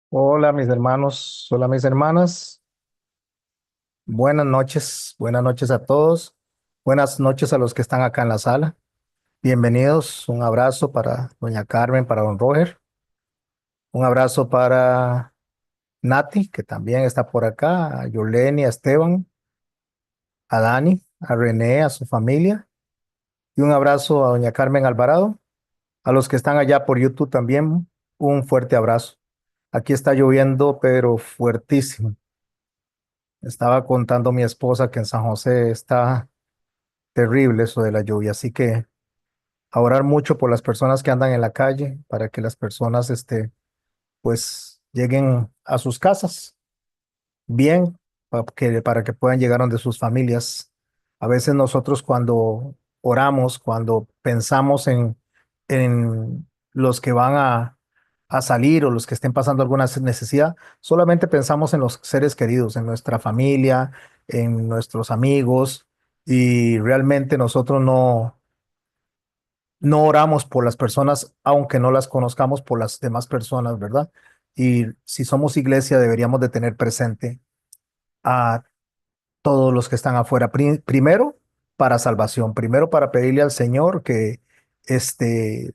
Hola mis hermanos, hola mis hermanas, buenas noches a todos, buenas noches a los que están acá en la sala, bienvenidos, un abrazo para doña Carmen, para don Roger, un abrazo para Nati, que también está por acá, a Yoleni, a Esteban, a Dani, a René, a su familia, y un abrazo a doña Carmen Alvarado, a los que están allá por YouTube también, un fuerte abrazo. Aquí está lloviendo, pero fuertísimo. Estaba contando mi esposa que en San José está terrible eso de la lluvia, así que a orar mucho por las personas que andan en la calle para que las personas, pues lleguen a sus casas bien, para que puedan llegar donde sus familias. A veces nosotros cuando oramos, cuando pensamos en los que van a salir o los que estén pasando alguna necesidad, solamente pensamos en los seres queridos, en nuestra familia, en nuestros amigos, y realmente nosotros no oramos por las personas, aunque no las conozcamos por las demás personas, ¿verdad? Y si somos iglesia, deberíamos de tener presente a todos los que están afuera. Primero, para salvación, primero para pedirle al Señor que este,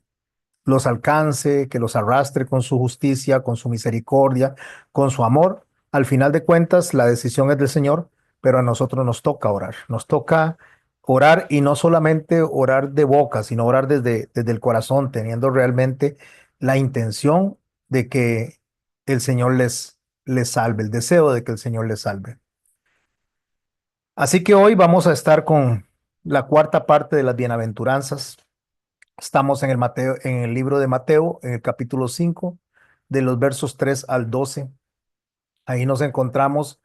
los alcance, que los arrastre con su justicia, con su misericordia, con su amor. Al final de cuentas, la decisión es del Señor, pero a nosotros nos toca orar. Nos toca orar y no solamente orar de boca, sino orar desde el corazón, teniendo realmente la intención de que el Señor les salve, el deseo de que el Señor les salve. Así que hoy vamos a estar con la cuarta parte de las bienaventuranzas. Estamos en el libro de Mateo, en el capítulo 5, de los versos 3 al 12. Ahí nos encontramos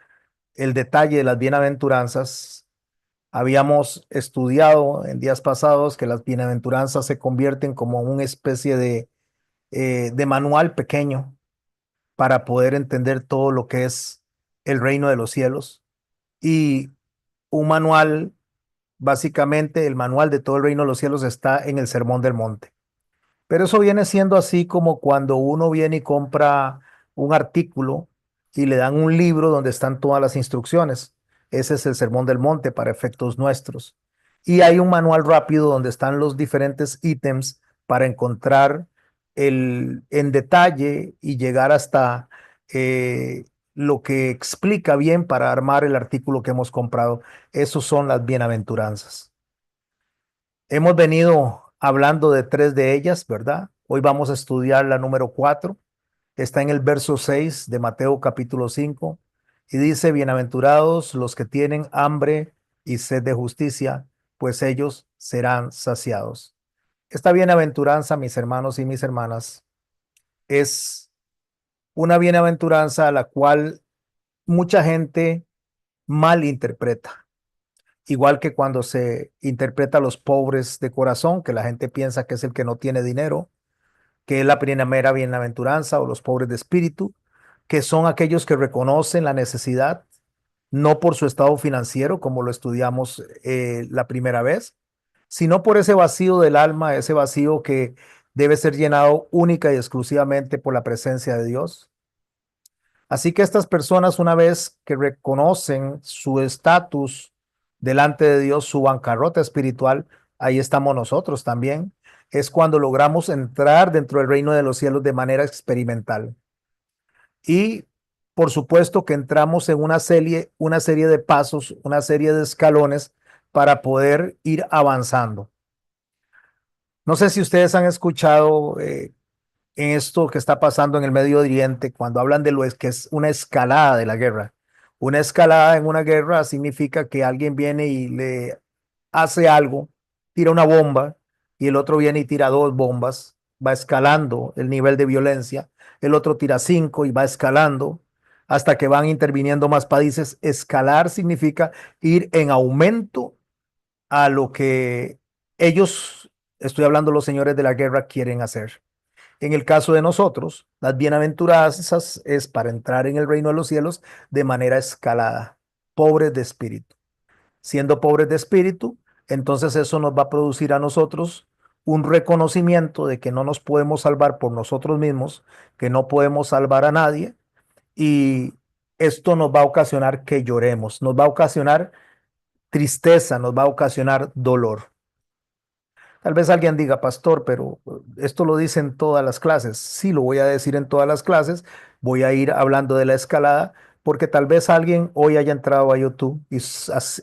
el detalle de las bienaventuranzas. Habíamos estudiado en días pasados que las bienaventuranzas se convierten como una especie de manual pequeño para poder entender todo lo que es el reino de los cielos. Y un manual, básicamente el manual de todo el reino de los cielos está en el Sermón del Monte. Pero eso viene siendo así como cuando uno viene y compra un artículo y le dan un libro donde están todas las instrucciones. Ese es el Sermón del Monte para efectos nuestros. Y hay un manual rápido donde están los diferentes ítems para encontrar en detalle y llegar hasta lo que explica bien para armar el artículo que hemos comprado. Esos son las bienaventuranzas. Hemos venido hablando de tres de ellas, ¿verdad? Hoy vamos a estudiar la número cuatro. Está en el verso 6 de Mateo capítulo 5 y dice, bienaventurados los que tienen hambre y sed de justicia, pues ellos serán saciados. Esta bienaventuranza, mis hermanos y mis hermanas, es una bienaventuranza a la cual mucha gente malinterpreta. Igual que cuando se interpreta a los pobres de corazón, que la gente piensa que es el que no tiene dinero, que es la primera bienaventuranza, o los pobres de espíritu, que son aquellos que reconocen la necesidad, no por su estado financiero, como lo estudiamos la primera vez, sino por ese vacío del alma, ese vacío que debe ser llenado única y exclusivamente por la presencia de Dios. Así que estas personas, una vez que reconocen su estatus delante de Dios, su bancarrota espiritual, ahí estamos nosotros también. Es cuando logramos entrar dentro del reino de los cielos de manera experimental. Y por supuesto que entramos en una serie de pasos, una serie de escalones para poder ir avanzando. No sé si ustedes han escuchado en esto que está pasando en el Medio Oriente, cuando hablan de que es una escalada de la guerra. Una escalada en una guerra significa que alguien viene y le hace algo, tira una bomba, y el otro viene y tira dos bombas, va escalando el nivel de violencia, el otro tira cinco y va escalando hasta que van interviniendo más países. Escalar significa ir en aumento a lo que ellos, estoy hablando los señores de la guerra, quieren hacer. En el caso de nosotros, las bienaventuranzas es para entrar en el reino de los cielos de manera escalada, pobres de espíritu. Siendo pobres de espíritu, entonces eso nos va a producir a nosotros un reconocimiento de que no nos podemos salvar por nosotros mismos, que no podemos salvar a nadie, y esto nos va a ocasionar que lloremos, nos va a ocasionar tristeza, nos va a ocasionar dolor. Tal vez alguien diga, pastor, pero esto lo dice en todas las clases. Sí, lo voy a decir en todas las clases. Voy a ir hablando de la escalada porque tal vez alguien hoy haya entrado a YouTube y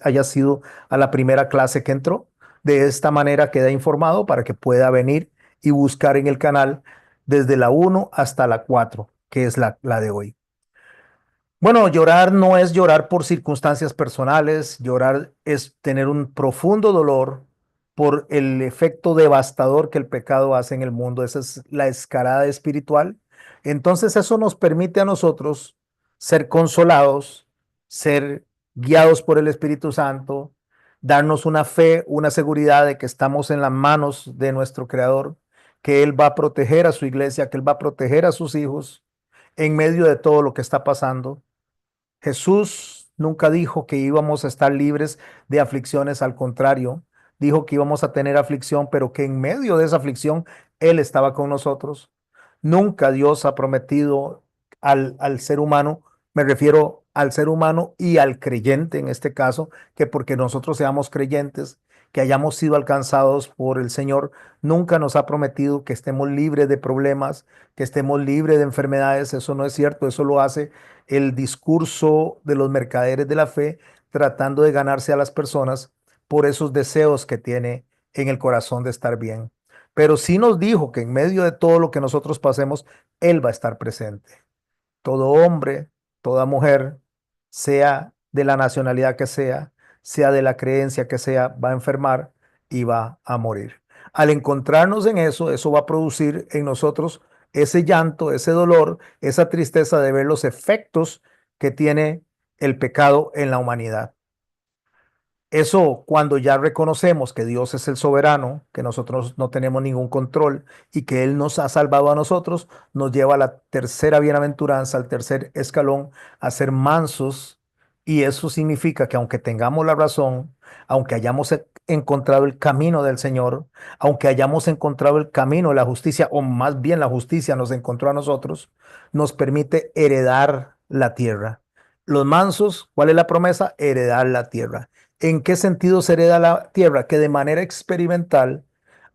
haya sido a la primera clase que entró. De esta manera queda informado para que pueda venir y buscar en el canal desde la 1 hasta la 4, que es la de hoy. Bueno, llorar no es llorar por circunstancias personales, llorar es tener un profundo dolor por el efecto devastador que el pecado hace en el mundo. Esa es la escalada espiritual. Entonces eso nos permite a nosotros ser consolados, ser guiados por el Espíritu Santo, darnos una fe, una seguridad de que estamos en las manos de nuestro Creador, que Él va a proteger a su iglesia, que Él va a proteger a sus hijos en medio de todo lo que está pasando. Jesús nunca dijo que íbamos a estar libres de aflicciones, al contrario, dijo que íbamos a tener aflicción, pero que en medio de esa aflicción Él estaba con nosotros. Nunca Dios ha prometido al ser humano, me refiero al ser humano y al creyente en este caso, que porque nosotros seamos creyentes, que hayamos sido alcanzados por el Señor, nunca nos ha prometido que estemos libres de problemas, que estemos libres de enfermedades. Eso no es cierto, eso lo hace el discurso de los mercaderes de la fe, tratando de ganarse a las personas por esos deseos que tiene en el corazón de estar bien. Pero sí nos dijo que en medio de todo lo que nosotros pasemos, Él va a estar presente. Todo hombre, toda mujer, sea de la nacionalidad que sea de la creencia que sea, va a enfermar y va a morir. Al encontrarnos en eso, eso va a producir en nosotros ese llanto, ese dolor, esa tristeza de ver los efectos que tiene el pecado en la humanidad. Eso cuando ya reconocemos que Dios es el soberano, que nosotros no tenemos ningún control y que Él nos ha salvado a nosotros, nos lleva a la tercera bienaventuranza, al tercer escalón, a ser mansos. Y eso significa que aunque tengamos la razón, aunque hayamos encontrado el camino del Señor, aunque hayamos encontrado el camino de la justicia, o más bien la justicia nos encontró a nosotros, nos permite heredar la tierra. Los mansos, ¿cuál es la promesa? Heredar la tierra. ¿En qué sentido se hereda la tierra? Que de manera experimental,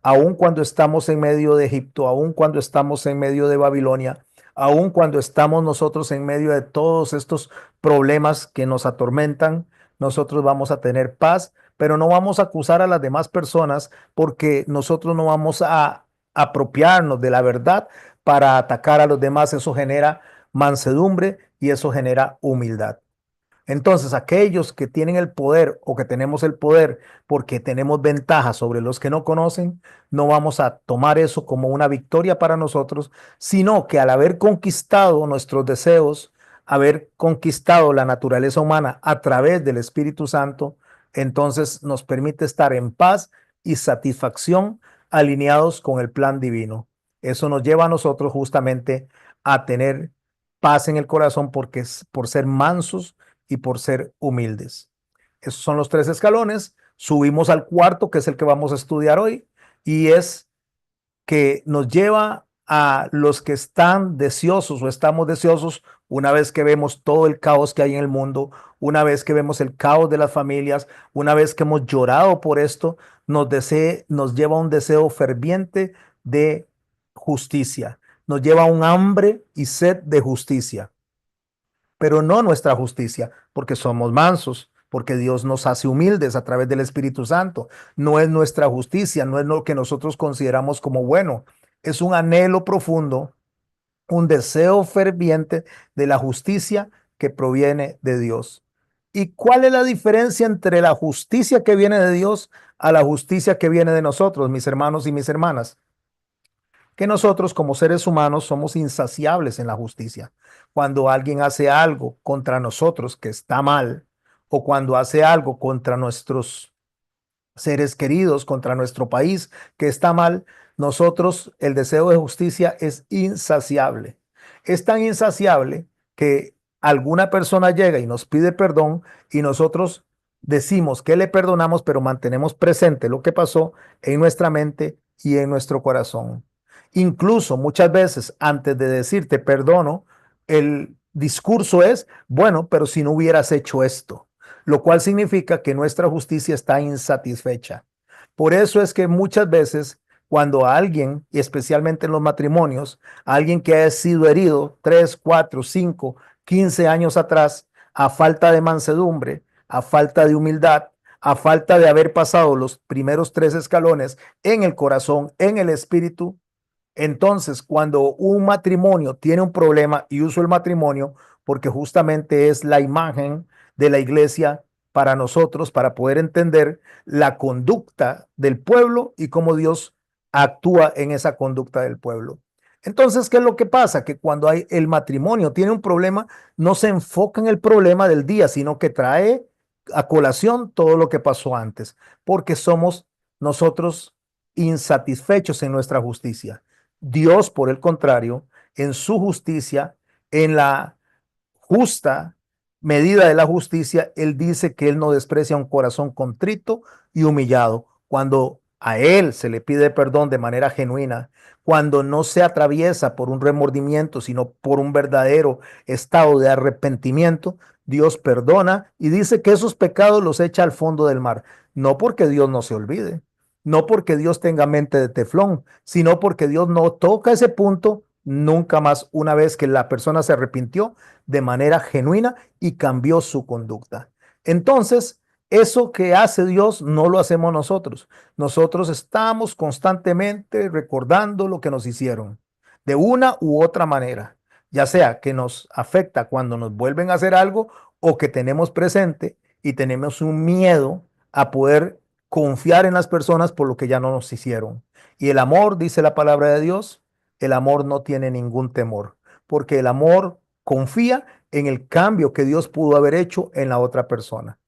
aun cuando estamos en medio de Egipto, aun cuando estamos en medio de Babilonia, aun cuando estamos nosotros en medio de todos estos problemas que nos atormentan, nosotros vamos a tener paz, pero no vamos a acusar a las demás personas porque nosotros no vamos a apropiarnos de la verdad para atacar a los demás. Eso genera mansedumbre y eso genera humildad. Entonces, aquellos que tienen el poder o que tenemos el poder porque tenemos ventaja sobre los que no conocen, no vamos a tomar eso como una victoria para nosotros, sino que al haber conquistado nuestros deseos, haber conquistado la naturaleza humana a través del Espíritu Santo, entonces nos permite estar en paz y satisfacción alineados con el plan divino. Eso nos lleva a nosotros justamente a tener paz en el corazón porque es por ser mansos y por ser humildes. Esos son los tres escalones. Subimos al cuarto, que es el que vamos a estudiar hoy, y es que nos lleva a los que están deseosos o estamos deseosos una vez que vemos todo el caos que hay en el mundo, una vez que vemos el caos de las familias, una vez que hemos llorado por esto, nos lleva a un deseo ferviente de justicia, nos lleva a un hambre y sed de justicia, pero no nuestra justicia, porque somos mansos, porque Dios nos hace humildes a través del Espíritu Santo. No es nuestra justicia, no es lo que nosotros consideramos como bueno, es un anhelo profundo, un deseo ferviente de la justicia que proviene de Dios. ¿Y cuál es la diferencia entre la justicia que viene de Dios a la justicia que viene de nosotros, mis hermanos y mis hermanas? Que nosotros como seres humanos somos insaciables en la justicia. Cuando alguien hace algo contra nosotros que está mal, o cuando hace algo contra nuestros seres queridos, contra nuestro país que está mal, nosotros el deseo de justicia es insaciable. Es tan insaciable que alguna persona llega y nos pide perdón y nosotros decimos que le perdonamos, pero mantenemos presente lo que pasó en nuestra mente y en nuestro corazón. Incluso muchas veces antes de decirte perdono, discurso es, bueno, pero si no hubieras hecho esto, lo cual significa que nuestra justicia está insatisfecha. Por eso es que muchas veces cuando a alguien, y especialmente en los matrimonios, a alguien que ha sido herido 3, 4, 5, 15 años atrás, a falta de mansedumbre, a falta de humildad, a falta de haber pasado los primeros 3 escalones en el corazón, en el espíritu, entonces, cuando un matrimonio tiene un problema, y uso el matrimonio porque justamente es la imagen de la iglesia para nosotros, para poder entender la conducta del pueblo y cómo Dios actúa en esa conducta del pueblo. Entonces, ¿qué es lo que pasa? Que cuando hay el matrimonio tiene un problema, no se enfoca en el problema del día, sino que trae a colación todo lo que pasó antes, porque somos nosotros insatisfechos en nuestra justicia. Dios, por el contrario, en su justicia, en la justa medida de la justicia, Él dice que Él no desprecia un corazón contrito y humillado. Cuando a Él se le pide perdón de manera genuina, cuando no se atraviesa por un remordimiento, sino por un verdadero estado de arrepentimiento, Dios perdona y dice que esos pecados los echa al fondo del mar. No porque Dios no se olvide, no porque Dios tenga mente de teflón, sino porque Dios no toca ese punto nunca más una vez que la persona se arrepintió de manera genuina y cambió su conducta. Entonces, eso que hace Dios no lo hacemos nosotros. Nosotros estamos constantemente recordando lo que nos hicieron de una u otra manera, ya sea que nos afecta cuando nos vuelven a hacer algo o que tenemos presente y tenemos un miedo a poder confiar en las personas por lo que ya no nos hicieron. Y el amor, dice la palabra de Dios, el amor no tiene ningún temor, porque el amor confía en el cambio que Dios pudo haber hecho en la otra persona.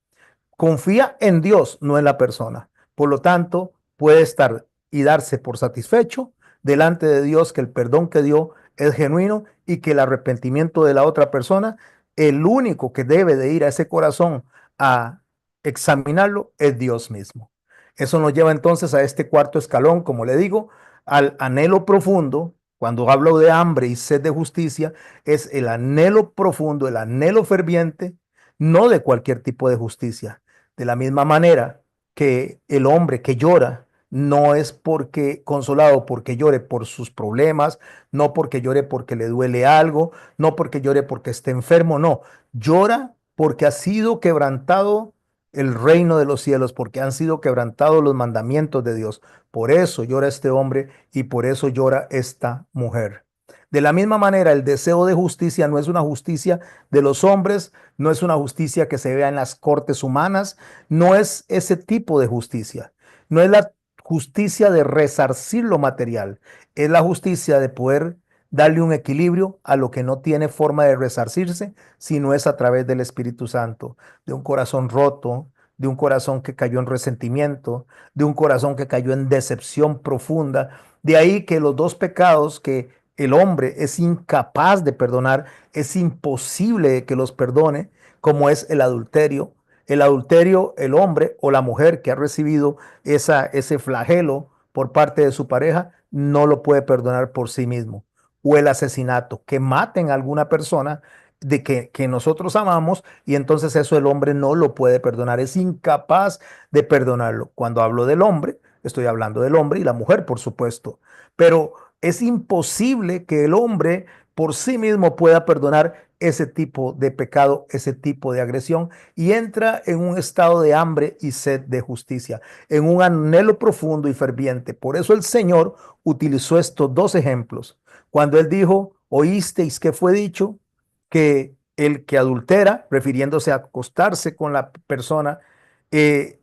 Confía en Dios, no en la persona. Por lo tanto, puede estar y darse por satisfecho delante de Dios que el perdón que dio es genuino y que el arrepentimiento de la otra persona, el único que debe de ir a ese corazón a examinarlo es Dios mismo. Eso nos lleva entonces a este cuarto escalón, como le digo, al anhelo profundo. Cuando hablo de hambre y sed de justicia, es el anhelo profundo, el anhelo ferviente, no de cualquier tipo de justicia. De la misma manera que el hombre que llora no es porque consolado porque llore por sus problemas, no porque llore porque le duele algo, no porque llore porque esté enfermo, no, llora porque ha sido quebrantado el reino de los cielos, porque han sido quebrantados los mandamientos de Dios. Por eso llora este hombre y por eso llora esta mujer. De la misma manera, el deseo de justicia no es una justicia de los hombres, no es una justicia que se vea en las cortes humanas, no es ese tipo de justicia, no es la justicia de resarcir lo material, es la justicia de poder darle un equilibrio a lo que no tiene forma de resarcirse, sino es a través del Espíritu Santo, de un corazón roto, de un corazón que cayó en resentimiento, de un corazón que cayó en decepción profunda. De ahí que los dos pecados que el hombre es incapaz de perdonar, es imposible que los perdone, como es el adulterio. El adulterio, el hombre o la mujer que ha recibido ese flagelo por parte de su pareja, no lo puede perdonar por sí mismo. O el asesinato, que maten a alguna persona que nosotros amamos y entonces eso el hombre no lo puede perdonar, es incapaz de perdonarlo. Cuando hablo del hombre, estoy hablando del hombre y la mujer, por supuesto, pero es imposible que el hombre por sí mismo pueda perdonar ese tipo de pecado, ese tipo de agresión, y entra en un estado de hambre y sed de justicia, en un anhelo profundo y ferviente. Por eso el Señor utilizó estos dos ejemplos. Cuando Él dijo, oísteis que fue dicho que el que adultera, refiriéndose a acostarse con la persona, eh,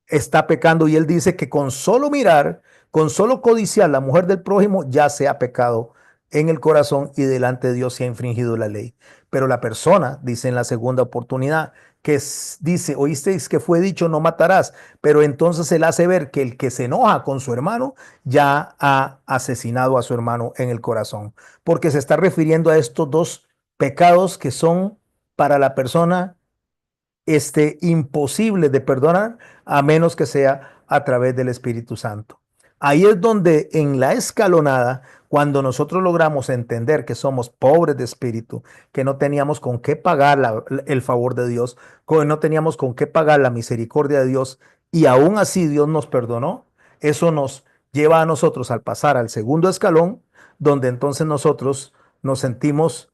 está pecando, y Él dice que con solo mirar, con solo codiciar la mujer del prójimo, ya se ha pecado en el corazón y delante de Dios se ha infringido la ley. Pero la persona, dice en la segunda oportunidad, que dice, oísteis que fue dicho, no matarás, pero entonces él hace ver que el que se enoja con su hermano ya ha asesinado a su hermano en el corazón, porque se está refiriendo a estos dos pecados que son para la persona imposible de perdonar a menos que sea a través del Espíritu Santo. Ahí es donde en la escalonada, cuando nosotros logramos entender que somos pobres de espíritu, que no teníamos con qué pagar el favor de Dios, que no teníamos con qué pagar la misericordia de Dios, y aún así Dios nos perdonó, eso nos lleva a nosotros al pasar al segundo escalón, donde entonces nosotros nos sentimos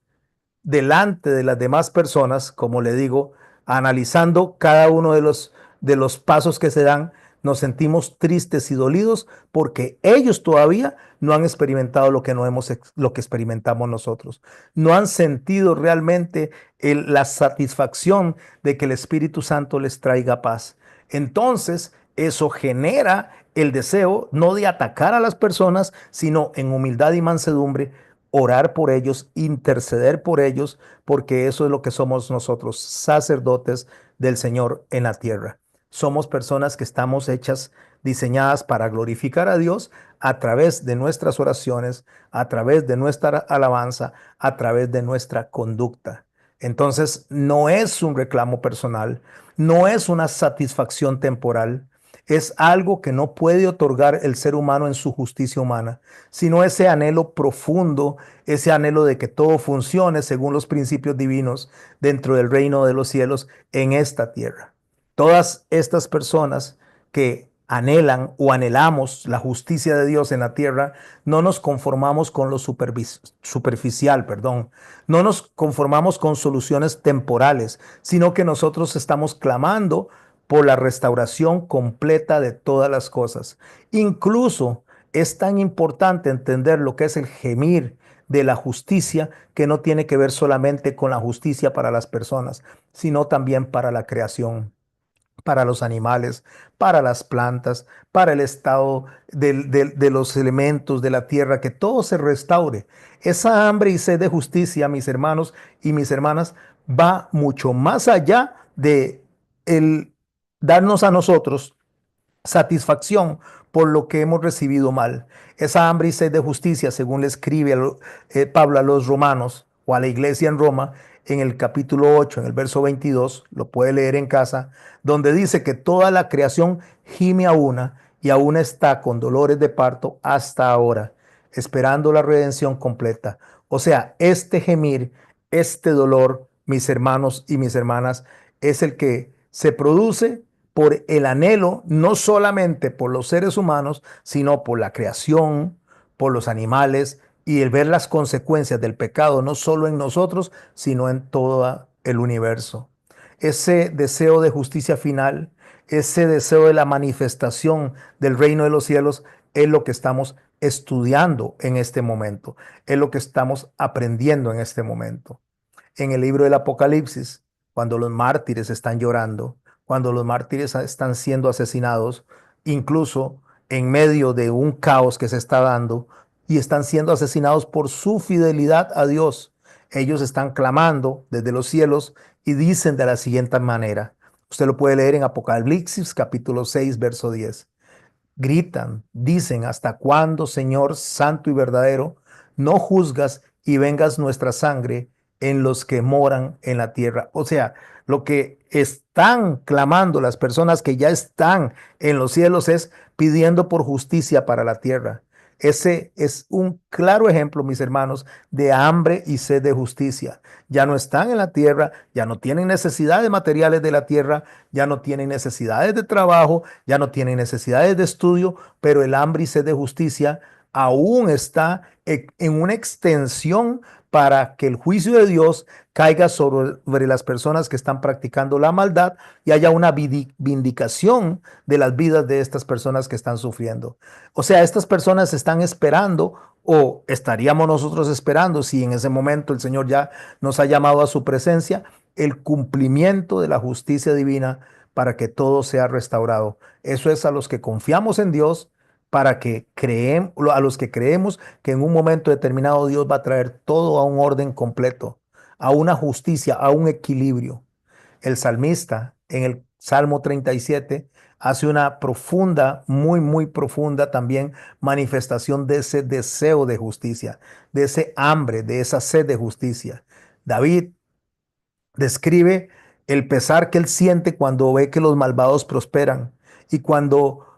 delante de las demás personas, como le digo, analizando cada uno de los pasos que se dan, nos sentimos tristes y dolidos porque ellos todavía no han experimentado lo que, no hemos, lo que experimentamos nosotros. No han sentido realmente la satisfacción de que el Espíritu Santo les traiga paz. Entonces, eso genera el deseo no de atacar a las personas, sino en humildad y mansedumbre orar por ellos, interceder por ellos, porque eso es lo que somos nosotros, sacerdotes del Señor en la tierra. Somos personas que estamos hechas, diseñadas para glorificar a Dios a través de nuestras oraciones, a través de nuestra alabanza, a través de nuestra conducta. Entonces, no es un reclamo personal, no es una satisfacción temporal, es algo que no puede otorgar el ser humano en su justicia humana, sino ese anhelo profundo, ese anhelo de que todo funcione según los principios divinos dentro del reino de los cielos en esta tierra. Todas estas personas que anhelan o anhelamos la justicia de Dios en la tierra, no nos conformamos con lo superficial, perdón, no nos conformamos con soluciones temporales, sino que nosotros estamos clamando por la restauración completa de todas las cosas. Incluso es tan importante entender lo que es el gemir de la justicia, que no tiene que ver solamente con la justicia para las personas, sino también para la creación, para los animales, para las plantas, para el estado de los elementos de la tierra, que todo se restaure. Esa hambre y sed de justicia, mis hermanos y mis hermanas, va mucho más allá de el darnos a nosotros satisfacción por lo que hemos recibido mal. Esa hambre y sed de justicia, según le escribe Pablo a los romanos o a la iglesia en Roma, en el capítulo 8, en el verso 22, lo puede leer en casa, donde dice que toda la creación gime a una y aún está con dolores de parto hasta ahora, esperando la redención completa. O sea, este gemir, este dolor, mis hermanos y mis hermanas, es el que se produce por el anhelo, no solamente por los seres humanos, sino por la creación, por los animales y el ver las consecuencias del pecado, no solo en nosotros, sino en todo el universo. Ese deseo de justicia final, ese deseo de la manifestación del reino de los cielos es lo que estamos estudiando en este momento, es lo que estamos aprendiendo en este momento. En el libro del Apocalipsis, cuando los mártires están llorando, cuando los mártires están siendo asesinados, incluso en medio de un caos que se está dando, y están siendo asesinados por su fidelidad a Dios. Ellos están clamando desde los cielos y dicen de la siguiente manera. Usted lo puede leer en Apocalipsis capítulo 6, verso 10. Gritan, dicen, ¿hasta cuándo, Señor santo y verdadero, no juzgas y vengas nuestra sangre en los que moran en la tierra? O sea, lo que están clamando las personas que ya están en los cielos es pidiendo por justicia para la tierra. Ese es un claro ejemplo, mis hermanos, de hambre y sed de justicia. Ya no están en la tierra, ya no tienen necesidades materiales de la tierra, ya no tienen necesidades de trabajo, ya no tienen necesidades de estudio, pero el hambre y sed de justicia aún está en una extensión para que el juicio de Dios caiga sobre las personas que están practicando la maldad y haya una vindicación de las vidas de estas personas que están sufriendo. O sea, estas personas están esperando, o estaríamos nosotros esperando, si en ese momento el Señor ya nos ha llamado a su presencia, el cumplimiento de la justicia divina para que todo sea restaurado. Eso es a los que confiamos en Dios, para que creemos, a los que creemos que en un momento determinado Dios va a traer todo a un orden completo, a una justicia, a un equilibrio. El salmista en el Salmo 37 hace una profunda, muy, muy profunda también manifestación de ese deseo de justicia, de ese hambre, de esa sed de justicia. David describe el pesar que él siente cuando ve que los malvados prosperan y cuando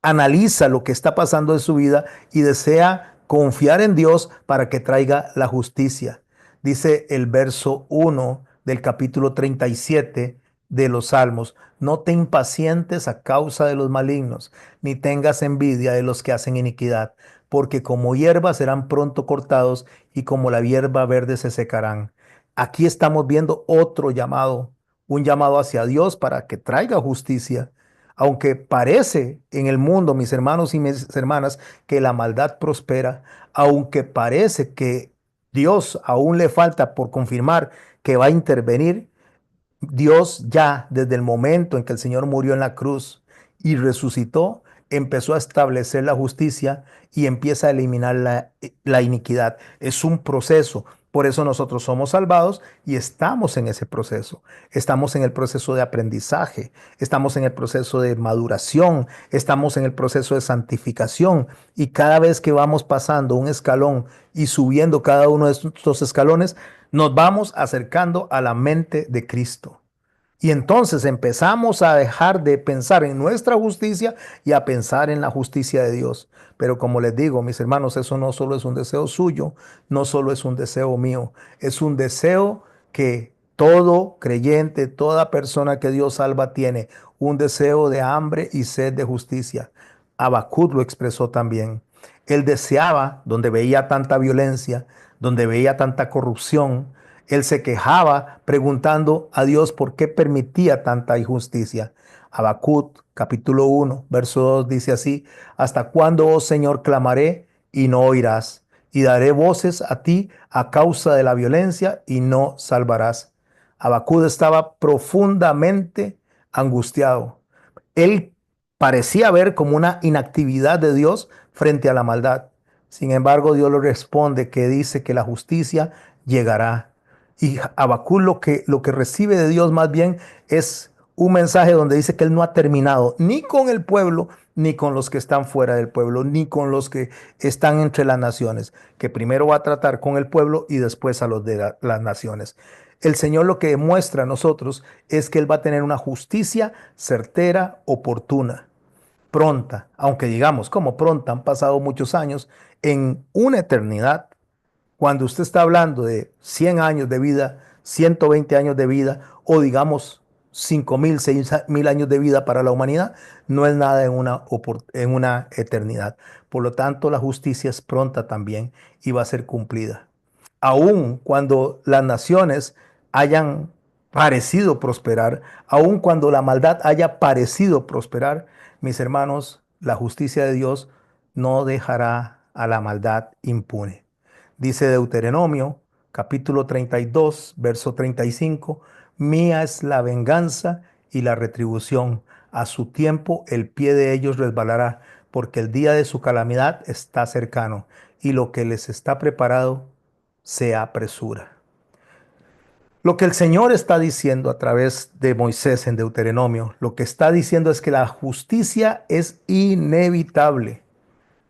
analiza lo que está pasando en su vida y desea confiar en Dios para que traiga la justicia. Dice el verso 1 del capítulo 37 de los Salmos: no te impacientes a causa de los malignos, ni tengas envidia de los que hacen iniquidad, porque como hierba serán pronto cortados y como la hierba verde se secarán. Aquí estamos viendo otro llamado, un llamado hacia Dios para que traiga justicia. Aunque parece en el mundo, mis hermanos y mis hermanas, que la maldad prospera, aunque parece que Dios aún le falta por confirmar que va a intervenir, Dios ya desde el momento en que el Señor murió en la cruz y resucitó, empezó a establecer la justicia y empieza a eliminar la iniquidad. Es un proceso. Por eso nosotros somos salvados y estamos en ese proceso. Estamos en el proceso de aprendizaje, estamos en el proceso de maduración, estamos en el proceso de santificación, y cada vez que vamos pasando un escalón y subiendo cada uno de estos escalones, nos vamos acercando a la mente de Cristo. Y entonces empezamos a dejar de pensar en nuestra justicia y a pensar en la justicia de Dios. Pero como les digo, mis hermanos, eso no solo es un deseo suyo, no solo es un deseo mío, es un deseo que todo creyente, toda persona que Dios salva tiene, un deseo de hambre y sed de justicia. Habacuc lo expresó también. Él deseaba, donde veía tanta violencia, donde veía tanta corrupción, él se quejaba preguntando a Dios por qué permitía tanta injusticia. Habacuc, capítulo 1, verso 2 dice así: ¿hasta cuándo, oh Señor, clamaré y no oirás? Y daré voces a ti a causa de la violencia y no salvarás. Habacuc estaba profundamente angustiado. Él parecía ver como una inactividad de Dios frente a la maldad. Sin embargo, Dios le responde que dice que la justicia llegará. Y Habacuc lo que recibe de Dios más bien es un mensaje donde dice que él no ha terminado ni con el pueblo, ni con los que están fuera del pueblo, ni con los que están entre las naciones, que primero va a tratar con el pueblo y después a los de las naciones. El Señor lo que demuestra a nosotros es que Él va a tener una justicia certera, oportuna, pronta, aunque digamos como pronta, han pasado muchos años, en una eternidad. Cuando usted está hablando de 100 años de vida, 120 años de vida, o digamos 5.000, 6.000 años de vida para la humanidad, no es nada en una eternidad. Por lo tanto, la justicia es pronta también y va a ser cumplida. Aun cuando las naciones hayan parecido prosperar, aun cuando la maldad haya parecido prosperar, mis hermanos, la justicia de Dios no dejará a la maldad impune. Dice Deuteronomio, capítulo 32, verso 35: mía es la venganza y la retribución. A su tiempo el pie de ellos resbalará, porque el día de su calamidad está cercano, y lo que les está preparado se apresura. Lo que el Señor está diciendo a través de Moisés en Deuteronomio, lo que está diciendo es que la justicia es inevitable.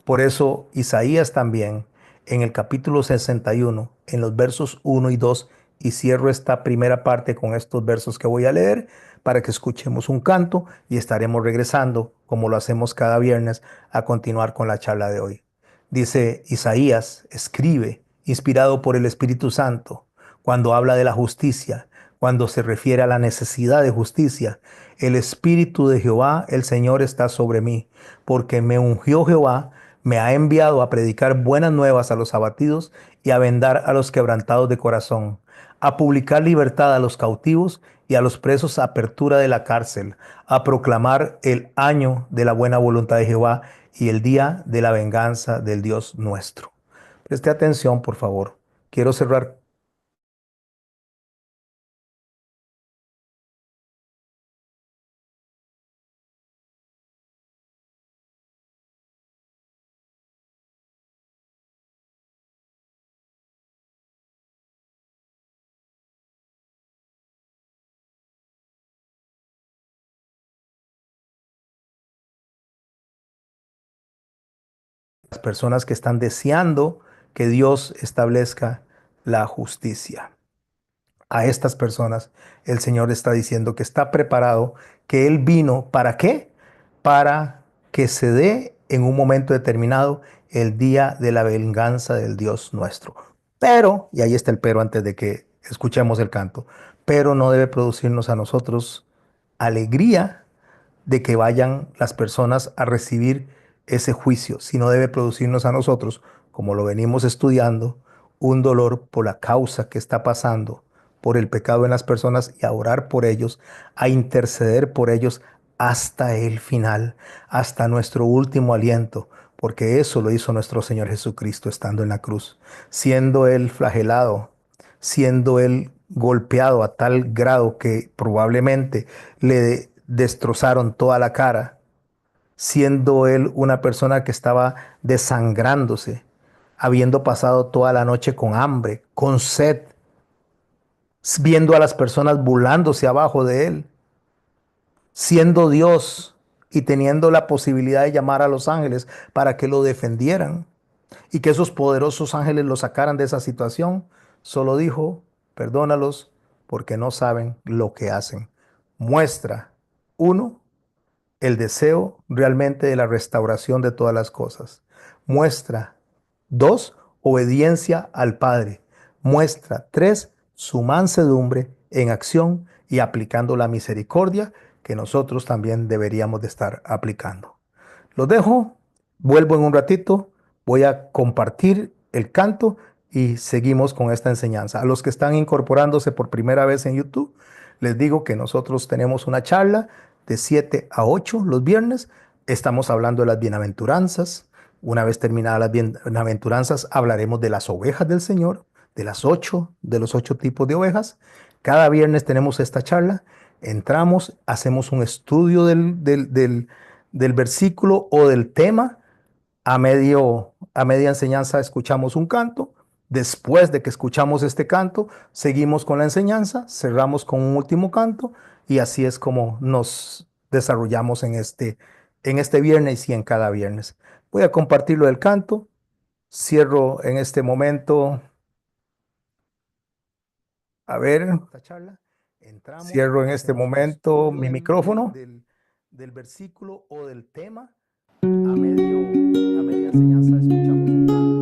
Por eso Isaías también, en el capítulo 61, en los versos 1 y 2, y cierro esta primera parte con estos versos que voy a leer para que escuchemos un canto y estaremos regresando, como lo hacemos cada viernes, a continuar con la charla de hoy. Dice Isaías, escribe, inspirado por el Espíritu Santo, cuando habla de la justicia, cuando se refiere a la necesidad de justicia: el Espíritu de Jehová, el Señor, está sobre mí, porque me ungió Jehová, me ha enviado a predicar buenas nuevas a los abatidos y a vendar a los quebrantados de corazón, a publicar libertad a los cautivos y a los presos apertura de la cárcel, a proclamar el año de la buena voluntad de Jehová y el día de la venganza del Dios nuestro. Preste atención, por favor. Quiero cerrar las personas que están deseando que Dios establezca la justicia. A estas personas el Señor está diciendo que está preparado, que Él vino, ¿para qué? Para que se dé en un momento determinado el día de la venganza del Dios nuestro. Pero, y ahí está el pero antes de que escuchemos el canto, pero no debe producirnos a nosotros alegría de que vayan las personas a recibir ese juicio, sino debe producirnos a nosotros, como lo venimos estudiando, un dolor por la causa que está pasando, por el pecado en las personas y a orar por ellos, a interceder por ellos hasta el final, hasta nuestro último aliento, porque eso lo hizo nuestro Señor Jesucristo estando en la cruz, siendo Él flagelado, siendo Él golpeado a tal grado que probablemente le destrozaron toda la cara, siendo él una persona que estaba desangrándose, habiendo pasado toda la noche con hambre, con sed, viendo a las personas burlándose abajo de él, siendo Dios y teniendo la posibilidad de llamar a los ángeles para que lo defendieran y que esos poderosos ángeles lo sacaran de esa situación, solo dijo, perdónalos porque no saben lo que hacen. Muestra, uno, el deseo realmente de la restauración de todas las cosas. Muestra, dos, obediencia al Padre. Muestra, tres, su mansedumbre en acción y aplicando la misericordia que nosotros también deberíamos de estar aplicando. Los dejo, vuelvo en un ratito, voy a compartir el canto y seguimos con esta enseñanza. A los que están incorporándose por primera vez en YouTube, les digo que nosotros tenemos una charla de 7 a 8 los viernes. Estamos hablando de las bienaventuranzas. Una vez terminadas las bienaventuranzas, hablaremos de las ovejas del Señor, de los 8 tipos de ovejas. Cada viernes tenemos esta charla. Entramos, hacemos un estudio del versículo o del tema. A media enseñanza escuchamos un canto. Después de que escuchamos este canto, seguimos con la enseñanza, cerramos con un último canto y así es como nos desarrollamos en este viernes y en cada viernes. Voy a compartirlo del canto. Cierro en este momento. A ver, esta charla. Cierro en este momento mi micrófono. Del versículo o del tema. A media enseñanza escuchamos un canto.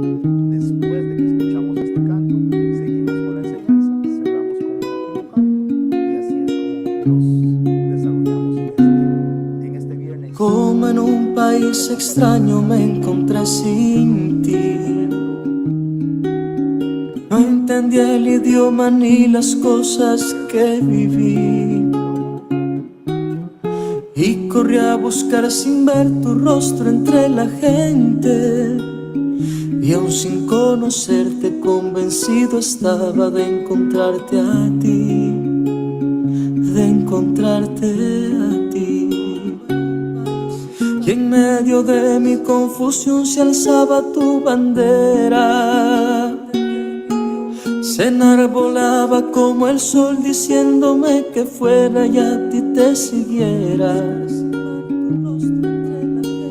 Después de que escuchamos este canto, seguimos con la enseñanza, cerramos con un último canto y así es como nos desarrollamos en este viernes. Como en un país extraño me encontré sin ti. No entendí el idioma ni las cosas que viví. Y corrí a buscar sin ver tu rostro entre la gente. Y aún sin conocerte, convencido estaba de encontrarte a ti, de encontrarte a ti. Y en medio de mi confusión se alzaba tu bandera. Se enarbolaba como el sol diciéndome que fuera y a ti te siguieras.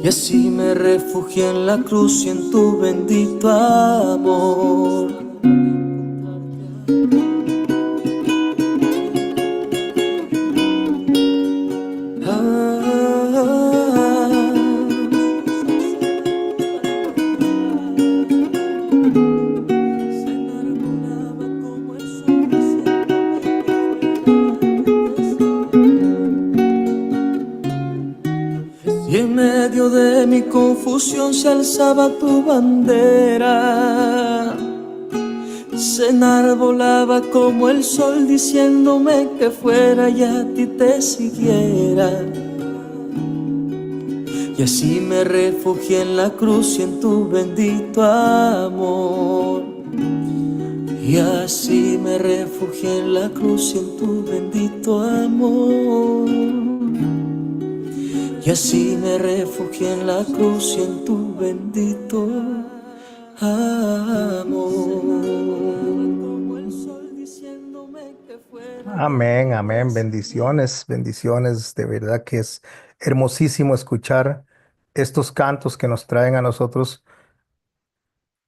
Y así me refugié en la cruz y en tu bendito amor. Y en medio de mi confusión se alzaba tu bandera. Se enarbolaba como el sol diciéndome que fuera y a ti te siguiera. Y así me refugié en la cruz y en tu bendito amor. Y así me refugié en la cruz y en tu bendito amor. Y así me refugié en la cruz y en tu bendito amor. Amén, amén. Bendiciones, bendiciones. De verdad que es hermosísimo escuchar estos cantos que nos traen a nosotros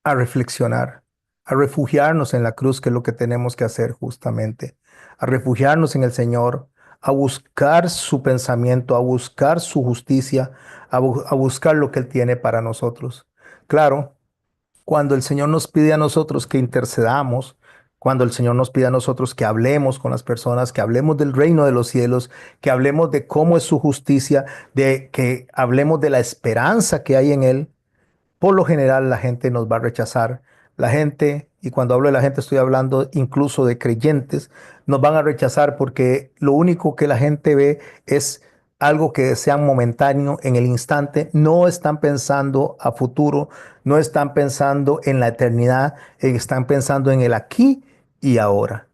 a reflexionar, a refugiarnos en la cruz, que es lo que tenemos que hacer justamente, a refugiarnos en el Señor, a buscar su pensamiento, a buscar su justicia, a buscar lo que Él tiene para nosotros. Claro, cuando el Señor nos pide a nosotros que intercedamos, cuando el Señor nos pide a nosotros que hablemos con las personas, que hablemos del reino de los cielos, que hablemos de cómo es su justicia, de que hablemos de la esperanza que hay en Él, por lo general la gente nos va a rechazar. La gente, y cuando hablo de la gente estoy hablando incluso de creyentes, nos van a rechazar porque lo único que la gente ve es algo que desean momentáneo en el instante. No están pensando a futuro, no están pensando en la eternidad, están pensando en el aquí y ahora.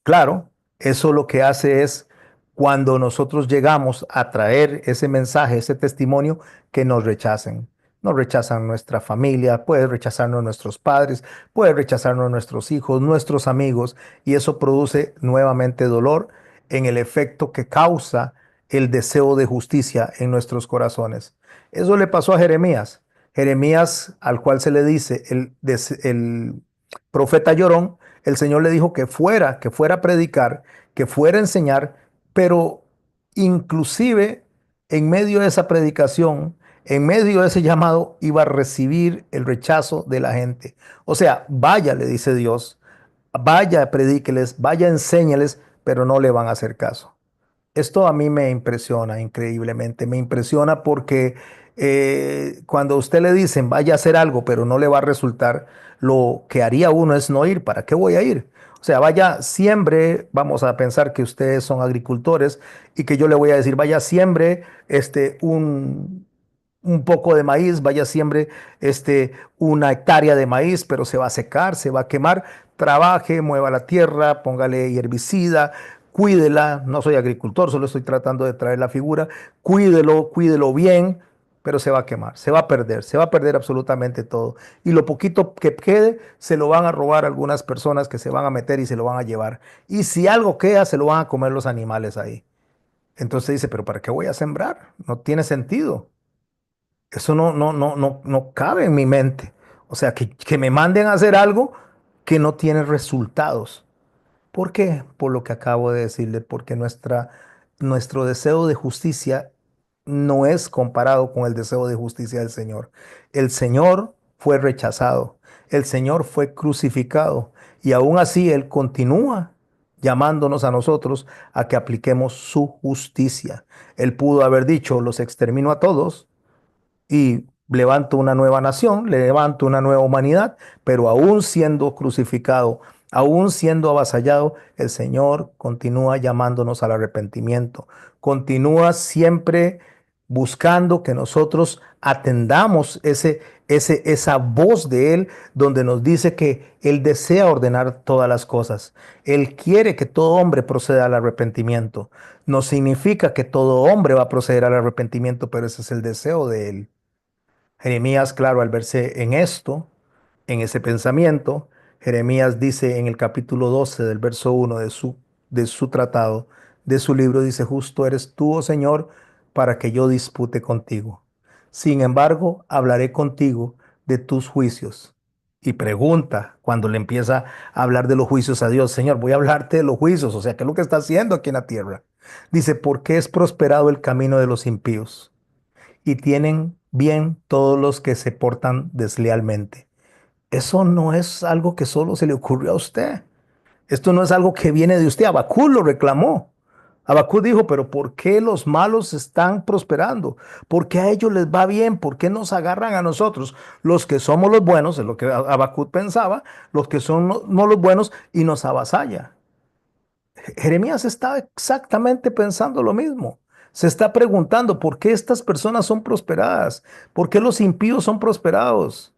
Claro, eso lo que hace es cuando nosotros llegamos a traer ese mensaje, ese testimonio, que nos rechacen. Nos rechazan nuestra familia, puede rechazarnos nuestros padres, puede rechazarnos nuestros hijos, nuestros amigos, y eso produce nuevamente dolor en el efecto que causa el deseo de justicia en nuestros corazones. Eso le pasó a Jeremías. Jeremías, al cual se le dice el profeta llorón, el Señor le dijo que fuera a predicar, que fuera a enseñar, pero inclusive en medio de esa predicación, en medio de ese llamado, iba a recibir el rechazo de la gente. O sea, vaya, le dice Dios, vaya, predíqueles, vaya, enséñales, pero no le van a hacer caso. Esto a mí me impresiona increíblemente, me impresiona porque cuando a usted le dicen vaya a hacer algo, pero no le va a resultar, lo que haría uno es no ir. ¿Para qué voy a ir? O sea, vaya, siembre, vamos a pensar que ustedes son agricultores y que yo le voy a decir, vaya, siembre un poco de maíz, vaya, siembre una hectárea de maíz, pero se va a secar, se va a quemar. Trabaje, mueva la tierra, póngale herbicida, cuídela. No soy agricultor, solo estoy tratando de traer la figura. Cuídelo, cuídelo bien, pero se va a quemar, se va a perder absolutamente todo. Y lo poquito que quede se lo van a robar algunas personas que se van a meter y se lo van a llevar. Y si algo queda, se lo van a comer los animales ahí. Entonces dice, pero ¿para qué voy a sembrar? No tiene sentido. Eso no cabe en mi mente. O sea, que me manden a hacer algo que no tiene resultados. ¿Por qué? Por lo que acabo de decirle, porque nuestro deseo de justicia no es comparado con el deseo de justicia del Señor. El Señor fue rechazado, el Señor fue crucificado y aún así Él continúa llamándonos a nosotros a que apliquemos su justicia. Él pudo haber dicho, los extermino a todos y levanto una nueva nación, levanto una nueva humanidad, pero aún siendo crucificado, aún siendo avasallado, el Señor continúa llamándonos al arrepentimiento, continúa siempre buscando que nosotros atendamos esa voz de Él donde nos dice que Él desea ordenar todas las cosas. Él quiere que todo hombre proceda al arrepentimiento. No significa que todo hombre va a proceder al arrepentimiento, pero ese es el deseo de Él. Jeremías, claro, al verse en esto, en ese pensamiento, Jeremías dice en el capítulo 12 del verso 1 de su tratado, de su libro, dice, justo eres tú, oh Señor, para que yo dispute contigo. Sin embargo, hablaré contigo de tus juicios. Y pregunta cuando le empieza a hablar de los juicios a Dios, Señor, voy a hablarte de los juicios, o sea, ¿qué es lo que está haciendo aquí en la tierra? Dice, ¿por qué es prosperado el camino de los impíos? Y tienen bien todos los que se portan deslealmente. Eso no es algo que solo se le ocurrió a usted. Esto no es algo que viene de usted. Habacuc lo reclamó. Habacuc dijo, pero ¿por qué los malos están prosperando? ¿Por qué a ellos les va bien? ¿Por qué nos agarran a nosotros, los que somos los buenos? Es lo que Habacuc pensaba, los que son no los buenos y nos avasalla. Jeremías está exactamente pensando lo mismo. Se está preguntando por qué estas personas son prosperadas, por qué los impíos son prosperados.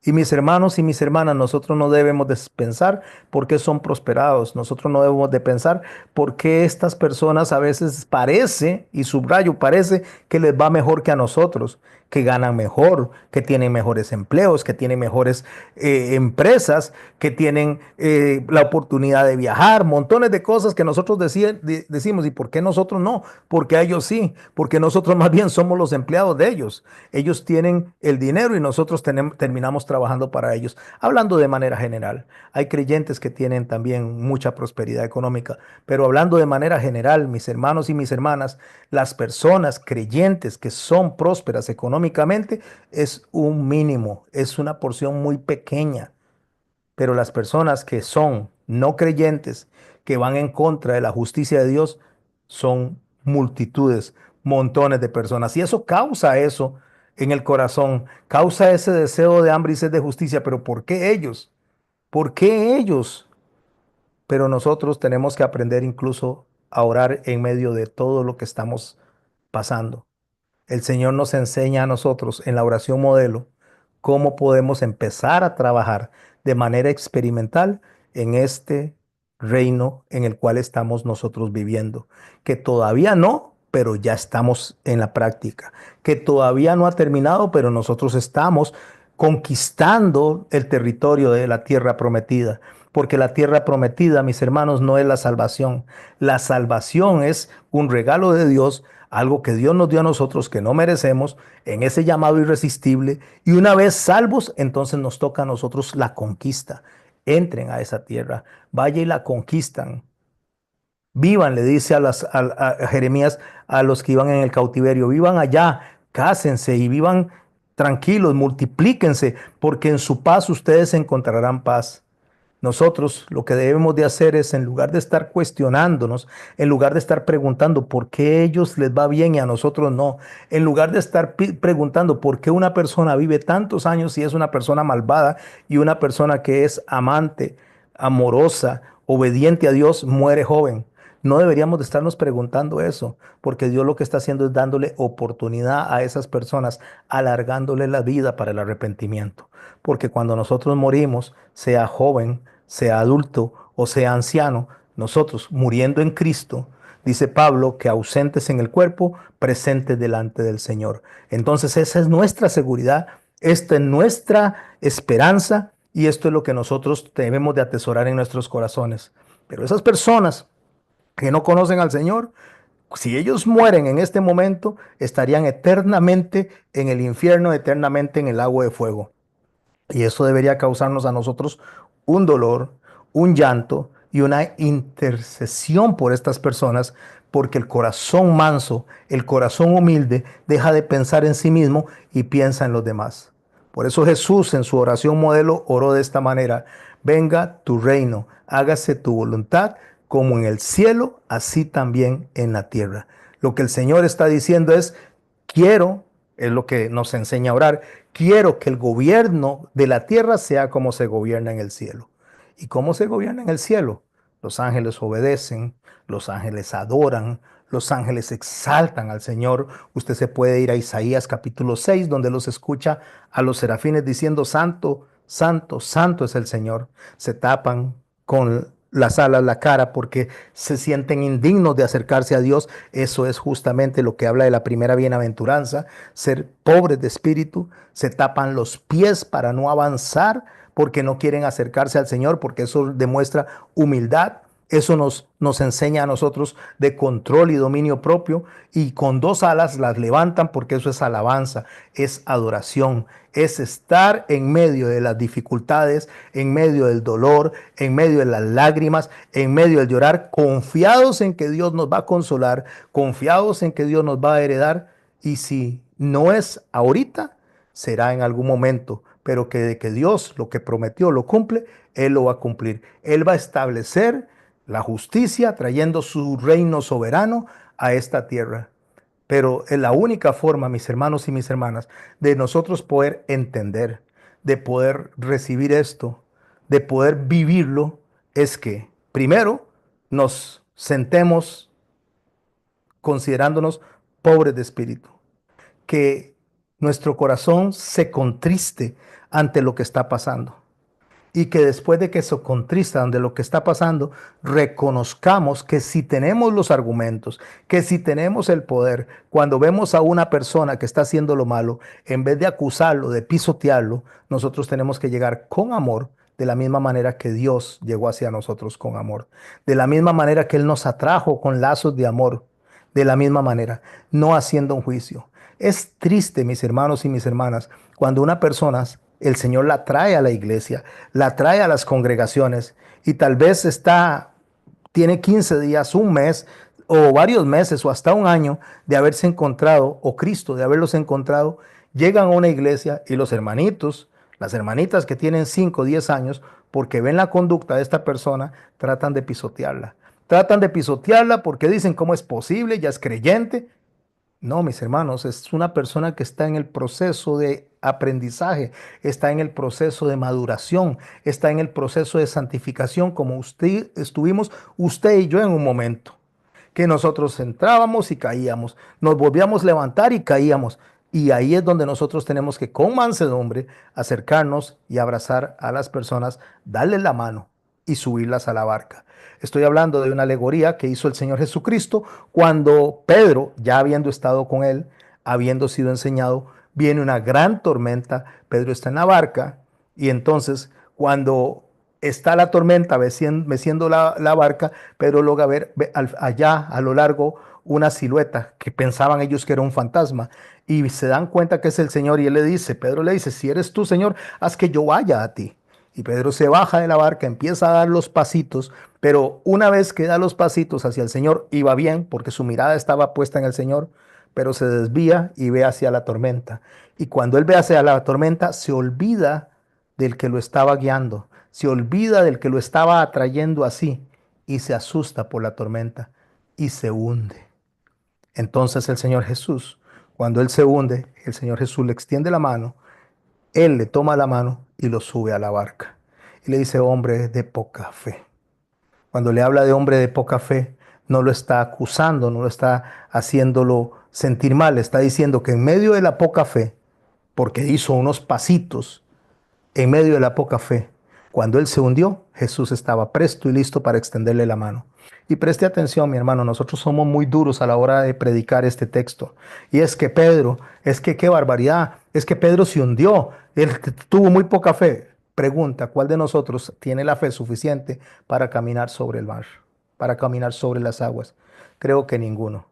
Y mis hermanos y mis hermanas, nosotros no debemos de pensar por qué son prosperados. Nosotros no debemos de pensar por qué estas personas a veces parece, y subrayo, parece que les va mejor que a nosotros, que ganan mejor, que tienen mejores empleos, que tienen mejores empresas, que tienen la oportunidad de viajar, montones de cosas que nosotros decimos, ¿y por qué nosotros no? Porque a ellos sí, porque nosotros más bien somos los empleados de ellos. Ellos tienen el dinero y nosotros terminamos trabajando para ellos. Hablando de manera general, hay creyentes que tienen también mucha prosperidad económica, pero hablando de manera general, mis hermanos y mis hermanas, las personas creyentes que son prósperas económicamente es un mínimo, es una porción muy pequeña, pero las personas que son no creyentes, que van en contra de la justicia de Dios, son multitudes, montones de personas. Y eso causa eso en el corazón, causa ese deseo de hambre y sed de justicia. Pero ¿por qué ellos? ¿Por qué ellos? Pero nosotros tenemos que aprender incluso a orar en medio de todo lo que estamos pasando. El Señor nos enseña a nosotros en la oración modelo cómo podemos empezar a trabajar de manera experimental en este reino en el cual estamos nosotros viviendo, que todavía no, pero ya estamos en la práctica, que todavía no ha terminado, pero nosotros estamos conquistando el territorio de la tierra prometida. Porque la tierra prometida, mis hermanos, no es la salvación. La salvación es un regalo de Dios, algo que Dios nos dio a nosotros que no merecemos, en ese llamado irresistible. Y una vez salvos, entonces nos toca a nosotros la conquista. Entren a esa tierra, vaya y la conquistan. Vivan, le dice a Jeremías a los que iban en el cautiverio, vivan allá, cásense y vivan tranquilos, multiplíquense, porque en su paz ustedes encontrarán paz. Nosotros lo que debemos de hacer es, en lugar de estar cuestionándonos, en lugar de estar preguntando por qué a ellos les va bien y a nosotros no, en lugar de estar preguntando por qué una persona vive tantos años y es una persona malvada y una persona que es amante, amorosa, obediente a Dios, muere joven. No deberíamos de estarnos preguntando eso, porque Dios lo que está haciendo es dándole oportunidad a esas personas, alargándole la vida para el arrepentimiento. Porque cuando nosotros morimos, sea joven, sea adulto o sea anciano, nosotros muriendo en Cristo, dice Pablo, que ausentes en el cuerpo, presentes delante del Señor. Entonces esa es nuestra seguridad, esta es nuestra esperanza y esto es lo que nosotros debemos de atesorar en nuestros corazones. Pero esas personas que no conocen al Señor, si ellos mueren en este momento, estarían eternamente en el infierno, eternamente en el lago de fuego. Y eso debería causarnos a nosotros un dolor, un llanto y una intercesión por estas personas, porque el corazón manso, el corazón humilde, deja de pensar en sí mismo y piensa en los demás. Por eso Jesús en su oración modelo oró de esta manera: venga tu reino, hágase tu voluntad como en el cielo, así también en la tierra. Lo que el Señor está diciendo es: quiero, es lo que nos enseña a orar, quiero que el gobierno de la tierra sea como se gobierna en el cielo. ¿Y cómo se gobierna en el cielo? Los ángeles obedecen, los ángeles adoran, los ángeles exaltan al Señor. Usted se puede ir a Isaías capítulo 6, donde los escucha a los serafines diciendo: santo, santo, santo es el Señor. Se tapan con las alas la cara porque se sienten indignos de acercarse a Dios. Eso es justamente lo que habla de la primera bienaventuranza: ser pobres de espíritu. Se tapan los pies para no avanzar porque no quieren acercarse al Señor, porque eso demuestra humildad. Eso nos enseña a nosotros de control y dominio propio, y con dos alas las levantan porque eso es alabanza, es adoración, es estar en medio de las dificultades, en medio del dolor, en medio de las lágrimas, en medio del llorar, confiados en que Dios nos va a consolar, confiados en que Dios nos va a heredar, y si no es ahorita, será en algún momento, pero que de que Dios lo que prometió lo cumple, Él lo va a cumplir. Él va a establecer la justicia trayendo su reino soberano a esta tierra. Pero es la única forma, mis hermanos y mis hermanas, de nosotros poder entender, de poder recibir esto, de poder vivirlo, es que primero nos sentemos considerándonos pobres de espíritu, que nuestro corazón se contriste ante lo que está pasando, y que después de que se contristan de lo que está pasando, reconozcamos que si tenemos los argumentos, que si tenemos el poder, cuando vemos a una persona que está haciendo lo malo, en vez de acusarlo, de pisotearlo, nosotros tenemos que llegar con amor, de la misma manera que Dios llegó hacia nosotros con amor, de la misma manera que Él nos atrajo con lazos de amor, de la misma manera, no haciendo un juicio. Es triste, mis hermanos y mis hermanas, cuando una persona, el Señor la trae a la iglesia, la trae a las congregaciones y tal vez tiene 15 días, un mes o varios meses o hasta un año de haberse encontrado, o Cristo de haberlos encontrado, llegan a una iglesia y los hermanitos, las hermanitas que tienen 5 o 10 años, porque ven la conducta de esta persona, tratan de pisotearla. Tratan de pisotearla porque dicen, ¿cómo es posible? Ya es creyente. No, mis hermanos, es una persona que está en el proceso de aprendizaje, está en el proceso de maduración, está en el proceso de santificación, como estuvimos usted y yo en un momento, que nosotros entrábamos y caíamos, nos volvíamos a levantar y caíamos. Y ahí es donde nosotros tenemos que con mansedumbre acercarnos y abrazar a las personas, darles la mano y subirlas a la barca. Estoy hablando de una alegoría que hizo el Señor Jesucristo cuando Pedro, ya habiendo estado con él, habiendo sido enseñado, viene una gran tormenta, Pedro está en la barca y entonces cuando está la tormenta meciendo la barca, Pedro logra ver allá a lo largo una silueta que pensaban ellos que era un fantasma y se dan cuenta que es el Señor y él le dice, Pedro le dice, si eres tú, Señor, haz que yo vaya a ti. Y Pedro se baja de la barca, empieza a dar los pasitos, pero una vez que da los pasitos hacia el Señor, iba bien porque su mirada estaba puesta en el Señor, pero se desvía y ve hacia la tormenta. Y cuando él ve hacia la tormenta, se olvida del que lo estaba guiando, se olvida del que lo estaba atrayendo así y se asusta por la tormenta y se hunde. Entonces el Señor Jesús, cuando él se hunde, el Señor Jesús le extiende la mano, él le toma la mano y lo sube a la barca. Y le dice, hombre de poca fe. Cuando le habla de hombre de poca fe, no lo está acusando, no lo está haciéndolo sentir mal, está diciendo que en medio de la poca fe, porque hizo unos pasitos, en medio de la poca fe, cuando él se hundió, Jesús estaba presto y listo para extenderle la mano. Y preste atención, mi hermano, nosotros somos muy duros a la hora de predicar este texto. Y es que Pedro, es que qué barbaridad, es que Pedro se hundió, él tuvo muy poca fe. Pregunta, ¿cuál de nosotros tiene la fe suficiente para caminar sobre el mar, para caminar sobre las aguas? Creo que ninguno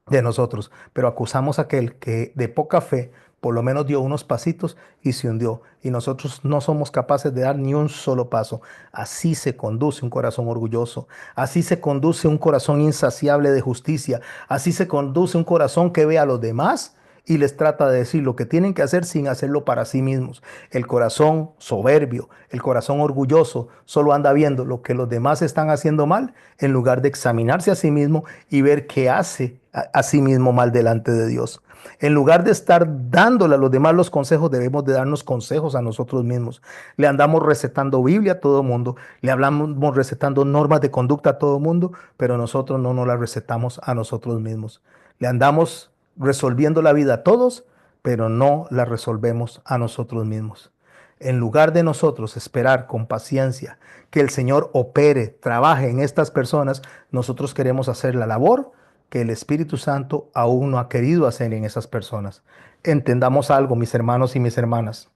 de nosotros, pero acusamos a aquel que de poca fe por lo menos dio unos pasitos y se hundió. Y nosotros no somos capaces de dar ni un solo paso. Así se conduce un corazón orgulloso. Así se conduce un corazón insaciable de justicia. Así se conduce un corazón que ve a los demás y les trata de decir lo que tienen que hacer sin hacerlo para sí mismos. El corazón soberbio, el corazón orgulloso, solo anda viendo lo que los demás están haciendo mal en lugar de examinarse a sí mismo y ver qué hace a sí mismo mal delante de Dios. En lugar de estar dándole a los demás los consejos, debemos de darnos consejos a nosotros mismos. Le andamos recetando Biblia a todo el mundo, le hablamos recetando normas de conducta a todo el mundo, pero nosotros no nos las recetamos a nosotros mismos. Le andamos resolviendo la vida a todos, pero no la resolvemos a nosotros mismos. En lugar de nosotros esperar con paciencia que el Señor opere, trabaje en estas personas, nosotros queremos hacer la labor que el Espíritu Santo aún no ha querido hacer en esas personas. Entendamos algo, mis hermanos y mis hermanas.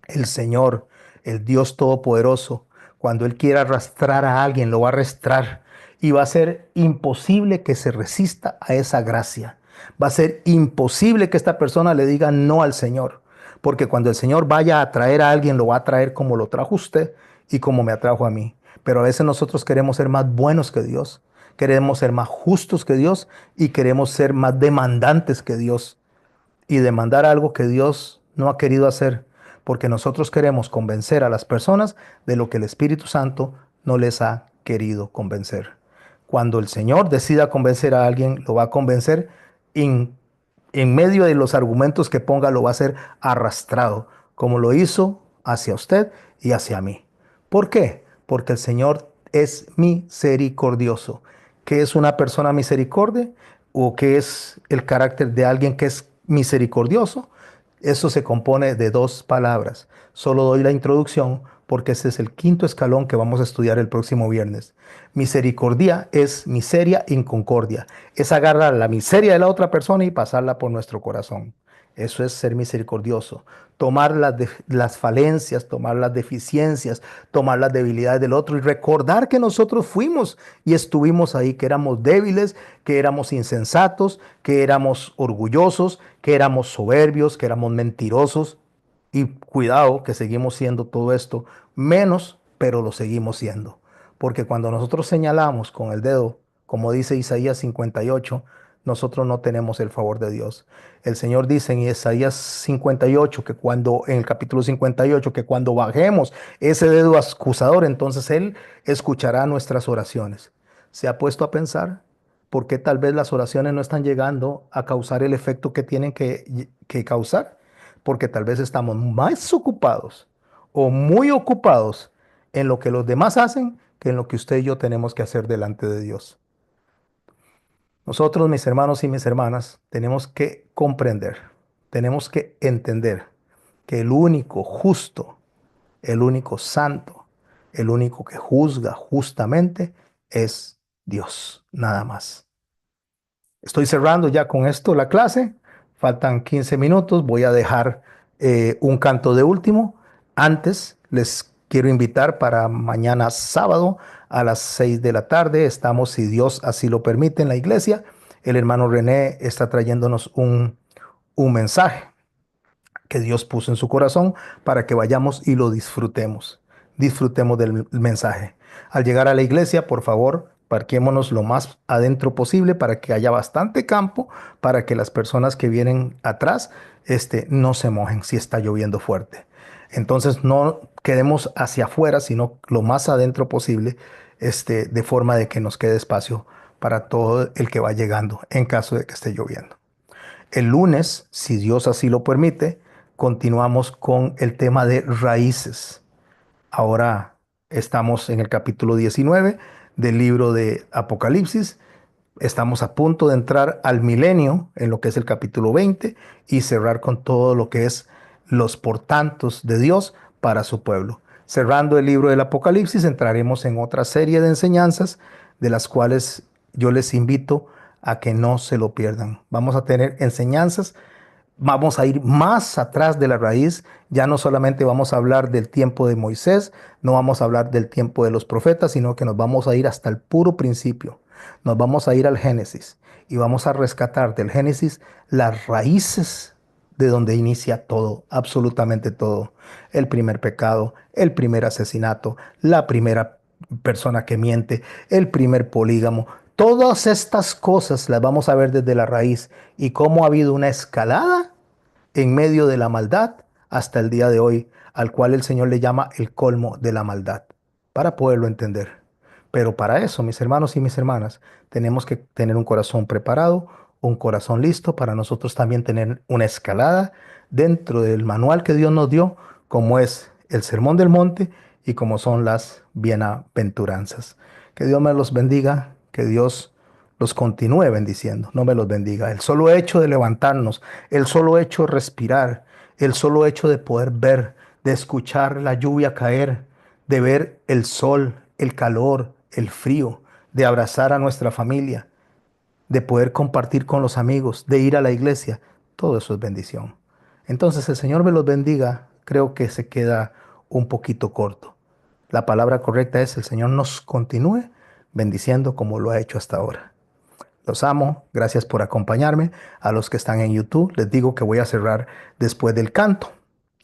El Señor, el Dios Todopoderoso, cuando Él quiera arrastrar a alguien, lo va a arrastrar y va a ser imposible que se resista a esa gracia. Va a ser imposible que esta persona le diga no al Señor, porque cuando el Señor vaya a traer a alguien, lo va a traer como lo trajo usted y como me atrajo a mí. Pero a veces nosotros queremos ser más buenos que Dios, queremos ser más justos que Dios y queremos ser más demandantes que Dios y demandar algo que Dios no ha querido hacer, porque nosotros queremos convencer a las personas de lo que el Espíritu Santo no les ha querido convencer. Cuando el Señor decida convencer a alguien, lo va a convencer en, en medio de los argumentos que ponga, lo va a hacer arrastrado, como lo hizo hacia usted y hacia mí. ¿Por qué? Porque el Señor es misericordioso. ¿Qué es una persona misericordia? ¿O qué es el carácter de alguien que es misericordioso? Eso se compone de dos palabras. Solo doy la introducción porque ese es el quinto escalón que vamos a estudiar el próximo viernes. Misericordia es miseria in concordia. Es agarrar la miseria de la otra persona y pasarla por nuestro corazón. Eso es ser misericordioso. Tomar las falencias, tomar las deficiencias, tomar las debilidades del otro y recordar que nosotros fuimos y estuvimos ahí, que éramos débiles, que éramos insensatos, que éramos orgullosos, que éramos soberbios, que éramos mentirosos. Y cuidado que seguimos siendo todo esto, menos, pero lo seguimos siendo. Porque cuando nosotros señalamos con el dedo, como dice Isaías 58, nosotros no tenemos el favor de Dios. El Señor dice en Isaías 58 que cuando, en el capítulo 58, que cuando bajemos ese dedo acusador, entonces Él escuchará nuestras oraciones. ¿Se ha puesto a pensar por qué tal vez las oraciones no están llegando a causar el efecto que tienen que causar? Porque tal vez estamos más ocupados o muy ocupados en lo que los demás hacen que en lo que usted y yo tenemos que hacer delante de Dios. Nosotros, mis hermanos y mis hermanas, tenemos que comprender, tenemos que entender que el único justo, el único santo, el único que juzga justamente es Dios, nada más. Estoy cerrando ya con esto la clase. Faltan 15 minutos. Voy a dejar un canto de último. Antes les quiero invitar para mañana sábado a las 6 de la tarde. Estamos, si Dios así lo permite, en la iglesia. El hermano René está trayéndonos un mensaje que Dios puso en su corazón para que vayamos y lo disfrutemos. Disfrutemos del mensaje. Al llegar a la iglesia, por favor, parquémonos lo más adentro posible para que haya bastante campo, para que las personas que vienen atrás no se mojen si está lloviendo fuerte. Entonces no quedemos hacia afuera, sino lo más adentro posible, de forma de que nos quede espacio para todo el que va llegando en caso de que esté lloviendo. El lunes, si Dios así lo permite, continuamos con el tema de raíces. Ahora estamos en el capítulo 19 del libro de Apocalipsis. Estamos a punto de entrar al milenio, en lo que es el capítulo 20, y cerrar con todo lo que es los portantos de Dios para su pueblo. Cerrando el libro del Apocalipsis, entraremos en otra serie de enseñanzas, de las cuales yo les invito a que no se lo pierdan. Vamos a tener enseñanzas. Vamos a ir más atrás de la raíz. Ya no solamente vamos a hablar del tiempo de Moisés, no vamos a hablar del tiempo de los profetas, sino que nos vamos a ir hasta el puro principio. Nos vamos a ir al Génesis y vamos a rescatar del Génesis las raíces de donde inicia todo, absolutamente todo. El primer pecado, el primer asesinato, la primera persona que miente, el primer polígamo. Todas estas cosas las vamos a ver desde la raíz y cómo ha habido una escalada en medio de la maldad hasta el día de hoy, al cual el Señor le llama el colmo de la maldad, para poderlo entender. Pero para eso, mis hermanos y mis hermanas, tenemos que tener un corazón preparado, un corazón listo para nosotros también tener una escalada dentro del manual que Dios nos dio, como es el Sermón del Monte y como son las bienaventuranzas. Que Dios me los bendiga, que Dios los continúe bendiciendo, no me los bendiga. El solo hecho de levantarnos, el solo hecho de respirar, el solo hecho de poder ver, de escuchar la lluvia caer, de ver el sol, el calor, el frío, de abrazar a nuestra familia, de poder compartir con los amigos, de ir a la iglesia, todo eso es bendición. Entonces el Señor me los bendiga, creo que se queda un poquito corto. La palabra correcta es el Señor nos continúe bendiciendo como lo ha hecho hasta ahora. Los amo, gracias por acompañarme. A los que están en YouTube, les digo que voy a cerrar después del canto.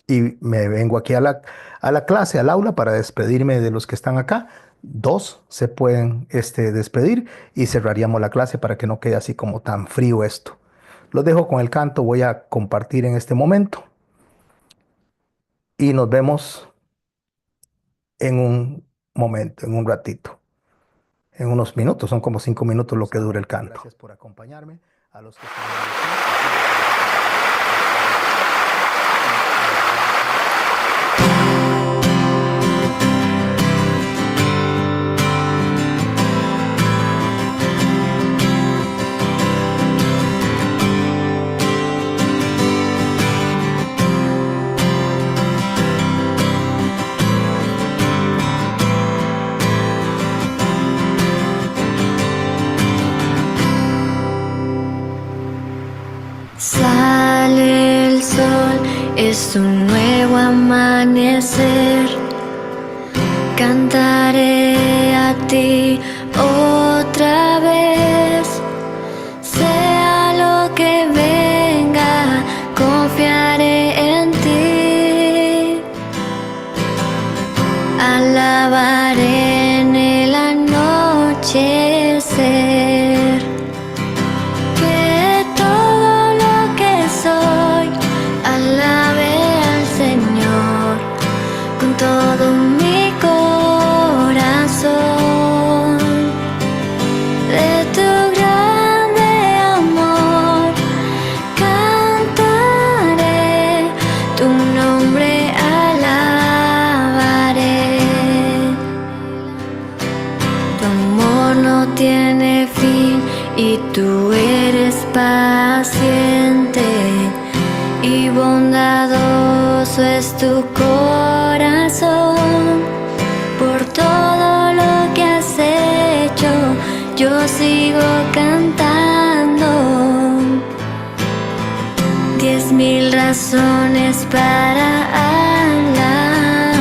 Y me vengo aquí a la clase, al aula, para despedirme de los que están acá. Dos se pueden despedir y cerraríamos la clase para que no quede así como tan frío esto. Los dejo con el canto, voy a compartir en este momento. Y nos vemos en un momento, en un ratito. En unos minutos, son como 5 minutos lo que dura el canto. Gracias por acompañarme. A los que están amanecer, cantaré a ti otra vez. Sea lo que venga, confiaré en ti. Alabaré en el anochecer. Que todo lo que soy alabe al Señor con todo mi corazón. De tu grande amor cantaré, tu nombre alabaré. Tu amor no tiene fin y tú eres paciente y bondadoso es tu corazón. Por todo lo que has hecho, yo sigo cantando. 10,000 razones para alabar.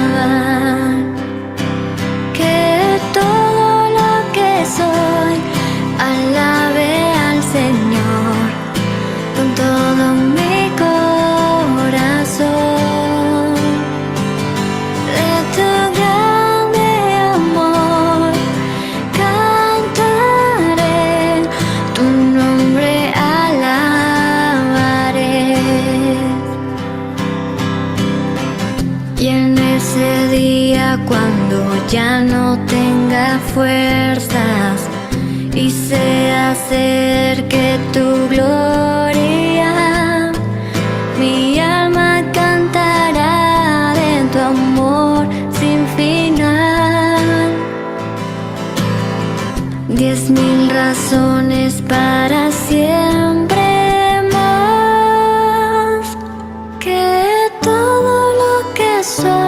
Que todo lo que soy alabe al Señor con todo mi corazón. De tu grande amor cantaré, tu nombre alabaré. Y en ese día cuando ya no tenga fuerzas y se acerque tu gloria, mi alma cantará de tu amor sin final. 10,000 razones para siempre más. Que todo lo que soy